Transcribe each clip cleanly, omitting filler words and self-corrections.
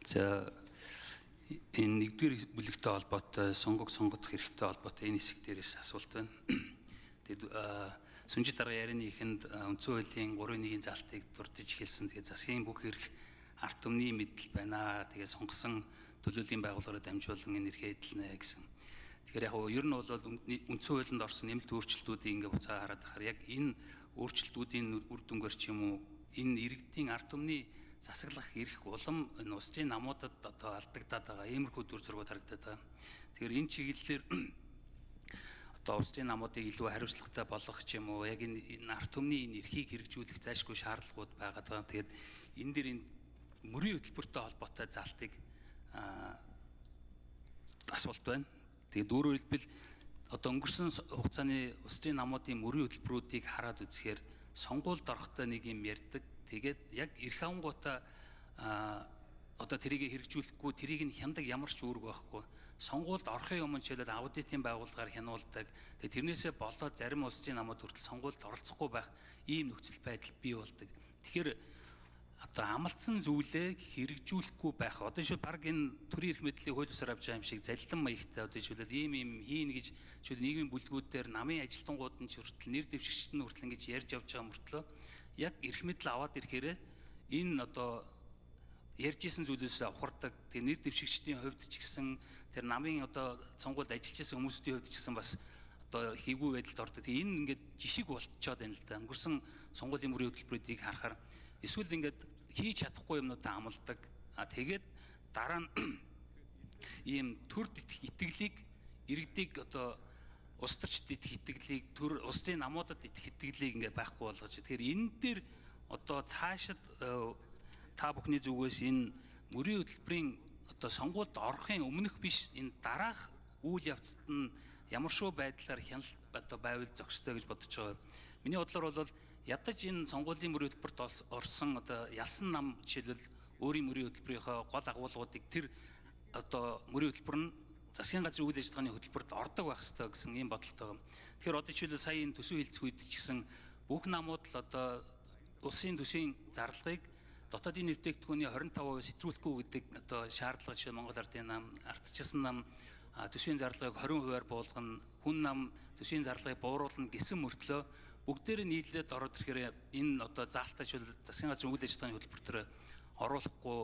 За энэ нэгдүгээр бүлэгтэй холбоотой сонгогдох хэрэгтэй холбоотой энэ хэсэг дээрээс асуулт байна. Тэгээд сүнжит дарга ярианы эхэнд үндсэн хуулийн 3-1-ийн залтыг дурдж эхэлсэн. Тэгээд засгийн бүх эрх ард түмний мэдэл байна. Тэгээд сонгосон төлөөлийн байгууллагаараа дамжуулан энэ эрхээ эдэлнэ гэсэн. Тэгэхээр яг ер нь бол үндсэн хуулинд орсон нэмэлт өөрчлөлтүүдийг ингээ буцаа хараад байхаар яг энэ өөрчлөлтүүдийн үр дүнгээр ч юм уу энэ иргэдийн ард түмний засаглах эрх улам энэ улсын намуудад одоо алдагдаад байгаа иймэрхүү дүр зургууд харагдаад байгаа. Тэгэхээр энэ чиглэлээр одоо улсын намуудыг илүү хариуцлагатай болгох ч юм уу яг энэ ард түмний энэ эрхийг хэрэгжүүлэх зайлшгүй шаардлагууд байгаа даа. Тэгээд энэ дээр энэ мөрийн хөтөлбөртэй холбоотой залтыг асуулт байна. Тэгээд өөрөөр хэлбэл одоо өнгөрсөн хугацааны улсын намуудын мөрийн хөтөлбөрүүдийг хараад үзэхээр сонгуульд орохдоо нэг юм ярьдаг. Тэгээд яг эрх авангуудаа одоо тэрийг хэрэгжүүлэхгүй тэрийг нь хяндаг ямар ч үүрэг байхгүй. Сонгуульд орохын өмнө жишээлбэл аудитын байгууллагаар хянуулдаг. Тэгээд тэрнээсээ болоод зарим улсын намууд хүртэл сонгуульд оролцохгүй байх ийм нөхцөл байдал бий болдог. Тэгэхээр одоо амлцсан зүйлээ хэрэгжүүлэхгүй байх. Одоо шүү баг энэ төрийн эрх мэдлийг хууль бусаар авч байгаа юм шиг залилан маягтай одоо шүүлээд ийм хийн гэж шүүд нийгмийн бүлгүүдээр намын ажилтнууд нь ч хүртэл нэр дэвшигчд нь хүртэл ингэж ярьж авч байгаа мөртлөө яг эрх мэдэл аваад ирэхээр энэ одоо ярьж исэн зүйлээс авахардаг. Тэгээ нэр дэвшигчдийн хувьд ч гэсэн тэр намын одоо сонгуульд ажиллаж исэн хүмүүсийн хувьд ч гэсэн бас одоо хийгүү байдалд ордог. Тэгээ энэ ингээд жишг болчиход байна л да. Өнгөрсөн сонгуулийн мөрийн хөтөлбөрүүдийг харахаар эсвэл ингээд хийж чадахгүй юмнуудаа амладаг. Тэгээд дараа нь ийм төр итгэлийг иргэдийг одоо улс төрчд идэх итгэлийг төр улсын намуудад идэх итгэлийг ингээ байхгүй болгож. Тэгэхээр энэ дээр одоо цаашид та бүхний зүгээс энэ мөрийн хөтөлбөрийн одоо сонгуульд орохын өмнөх биш энэ дараах үйл явцад нь ямар шүү байдлаар хяналт одоо байвал зохистой гэж бодож байгаа. Миний бодлоор бол ядаж энэ сонгуулийн мөрийн хөтөлбөрт орсон одоо ялсан нам жишээлбэл өөрийн мөрийн хөтөлбөрийнхөө гол агуулгуудыг тэр одоо мөрийн хөтөлбөр нь засгийн газрын үйл ажиллагааны хөтөлбөрт ордог байх ёстой гэсэн ийм бодолтой. Тэгэхээр одоо жишээлбэл сая энэ төсөв хэлцэх үед ч гэсэн бүх намууд л одоо улсын төсвийн зарлагыг дотоодын нэвтрүүлэгтгүүний 25% сэтгүүлэхгүй гэдэг одоо шаардлага жишээ Монгол Ардын нам, ардчилсан нам төсвийн зарлагыг 20%-аар буулгана, хүн нам төсвийн зарлагыг бууруулна гэсэн мөртлөө бүгдээрээ нийлээд ороод ирэхээр энэ одоо заалтаа жишээл засгийн газрын үйл ажиллагааны хөтөлбөр дээр оруулахгүй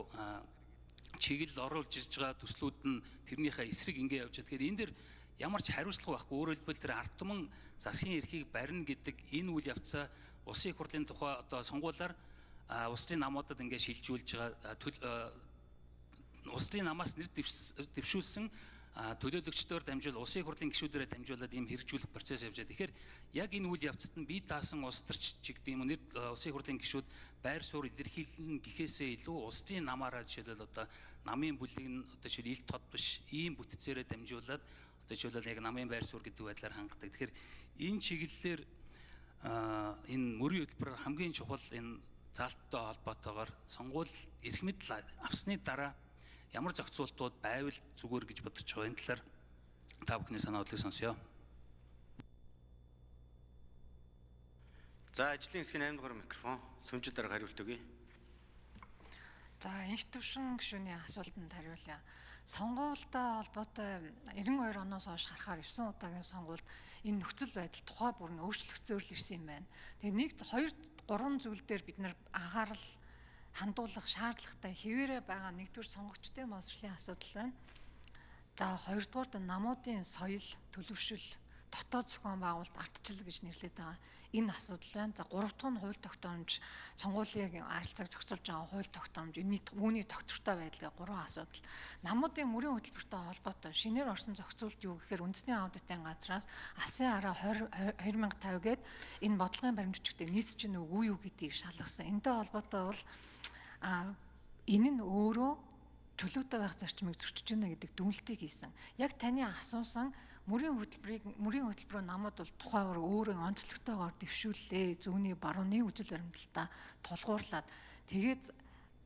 чиглэл оруулж ирж байгаа төслүүд нь тэрнийхээ эсрэг ингээ явж байгаа. Тэгэхээр энэ дэр ямар ч хариуцлага байхгүй. Өөрөөр хэлбэл тэр ард түмэн засгийн эрхийг барина гэдэг энэ үйл явцаа улсын их хурлын тухай одоо сонгуулиар улсын намуудад ингээ шилжүүлж байгаа улсын намаас нэр дэвшүүлсэн төлөөлөгчдөөр дамжуул улсын их хурлын гишүүдээрээ дамжуулаад ийм хэрэгжүүлэх процесс явж байгаа. Тэгэхээр яг энэ үйл явцад нь бие даасан улс төрч гэдэг юм нэр улсын их хурлын гишүүд байр суурь илэрхийлэн гэхээсээ илүү улсын намаараа жишээлбэл одоо намын бүлэг нь одоо жишээл ил тод биш ийм бүтцээрээ дамжуулаад одоо жишээлбэл яг намын байр суурь гэдэг байдлаар хангадаг. Тэгэхээр энэ чиглэлээр энэ мөрийн хөтөлбөр хамгийн чухал энэ заалттай холбоотойгоор сонгуул эрх мэдэл авсны дараа ямар зохицуултууд байвал зүгээр гэж бодож байгаа. Энэ талаар та бүхний санаа бодлыг сонсъё. За ажлын хэсгийн 8 дугаар микрофон сүнжит дарга хариулт өгье. За их төвшин гишүүний асуултанд хариулъя. Сонгуультай холбоотой 92 оноос хойш харахаар 9 удаагийн сонгуульд энэ нөхцөл байдал тухай бүр нь өөрчлөгцөөр л ирсэн юм байна. Тэгээ 2-3 зүйл дээр бид нар анхаарал хандуулах шаардлагатай хэвээрээ байгаа нэгдүгээр сонгогчдын боловсролын асуудал байна. За хоёрдугаар намуудын соёл, төлөвшил, дотоод зохион байгуулалт, ардчил гэж нэрлэдэг байгаа. Энэ асуудал байна. За гуравдугаар нь хууль тогтоомж, сонгуулийн харилцааг зохицуулж байгаа хууль тогтоомж, үүний тогтвортой байдлын 3 асуудал. Намуудын мөрийн хөтөлбөртэй холбоотой шинээр орсон зохицуулт юу гэхээр үндэсний аудитын газраас алсын араа 2050 гээд энэ бодлогын баримтчигтээ нийцэж гэнэ үгүй юу гэдгийг шалгасан. Энэтэй холбоотой бол энэ нь өөрөө чөлөөтэй байх зарчмыг зөрчиж байна гэдэг дүгнэлтийг хийсэн. Яг таны асуусан мөрийн хөтөлбөрөө намууд бол тухайгаар өөрөө онцлогтойгоор дэвшүүллээ. Зүүнний барууны үжил баримталтаа тулгуурлаад тэгээд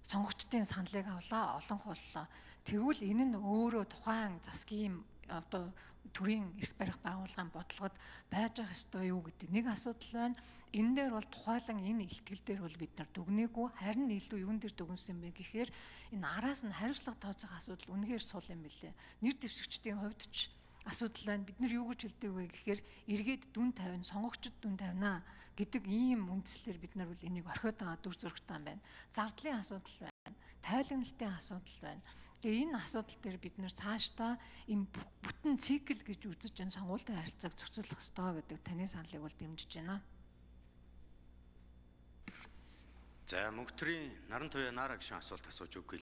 сонгогчдын саналыг авлаа, олон хууллаа. Тэгвэл энэ нь өөрөө тухайн засгийн одоо төрийн эрх барих байгууллагын бодлогод байж байгаа ёстой юу гэдэг нэг асуудал байна. Энэ дээр бол тухайлан энэ илтгэл дээр бол бид нар дүгнээгүй, харин илүү юун дээр дүгнсэн бэ гэхээр энэ араас нь хариуцлага тооцох асуудал үнэхээр сул юм билээ. Нэр дэвшигчдийн хувьд ч асуудал байна. Бид нар юу гэж хэлдэг вэ гэхээр эргээд дүн тавина, сонгогчд дүн тавина гэдэг ийм үндслээр бид нар бол энийг орхиод байгаа дүр зурагтай байна. Зардлын асуудал байна. Тайлагналтын асуудал байна. Тэгээ энэ асуудал дээр бид нар цаашдаа ийм бүтэн цикл гэж үзэж энэ сонгуультай харилцааг зохицуулах ёстой гэдэг таны саналыг бол дэмжиж байна. За мөнгө төрийн наран туяа наараа гişүн асуулт асууж өгөхгүй